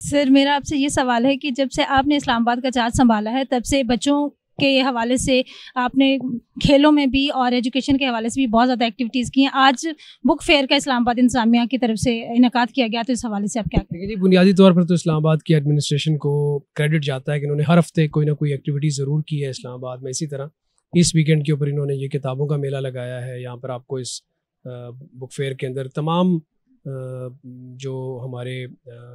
Sir मेरा आपसे ये सवाल है कि जब से आपने इस्लामाबाद का चार्ज सँभाला है, तब से बच्चों के हवाले से आपने खेलों में भी और एजुकेशन के हवाले से भी बहुत ज़्यादा एक्टिविटीज़ की हैं। आज बुक फेयर का इस्लामाबाद इंतज़ामिया की तरफ से इनेकाद किया गया, तो इस हवाले से आप क्या कहेंगे? देखिए जी, बुनियादी तौर पर तो इस्लामाबाद की एडमिनिस्ट्रेशन को क्रेडिट जाता है कि इन्होंने हर हफ्ते कोई ना कोई एक्टिविटी ज़रूर की है इस्लामाबाद में। इसी तरह इस वीकेंड के ऊपर इन्होंने ये किताबों का मेला लगाया है। यहाँ पर आपको इस बुक फेयर के अंदर तमाम जो हमारे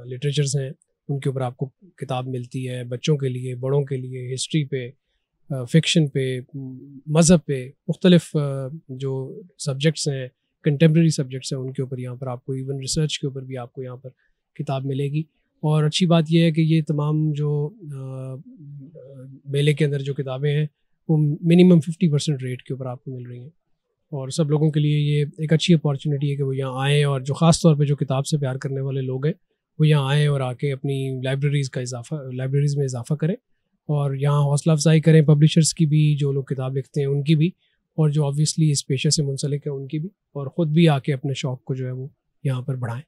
लिटरेचर्स हैं उनके ऊपर आपको किताब मिलती है, बच्चों के लिए, बड़ों के लिए, हिस्ट्री पे, फ़िक्शन पे, मज़हब पे, मुख्तलिफ़ जो सब्जेक्ट्स हैं, कंटेम्प्रेरी सब्जेक्ट्स हैं, उनके ऊपर यहाँ पर आपको, इवन रिसर्च के ऊपर भी आपको यहाँ पर किताब मिलेगी। और अच्छी बात यह है कि ये तमाम जो मेले के अंदर जो किताबें हैं वो मिनिमम 50% रेट के ऊपर आपको मिल रही हैं। और सब लोगों के लिए ये एक अच्छी अपॉर्चुनिटी है कि वो यहाँ आएँ, और जो ख़ास तौर पे जो किताब से प्यार करने वाले लोग हैं वो यहाँ आएँ और आके अपनी लाइब्रेरीज़ में इजाफ़ा करें, और यहाँ हौसला अफजाई करें पब्लिशर्स की भी, जो लोग किताब लिखते हैं उनकी भी, और जो ऑब्वियसली इस पेशे से मुंसलिक है उनकी भी, और ख़ुद भी आके अपने शौक़ को जो है वो यहाँ पर बढ़ाएँ।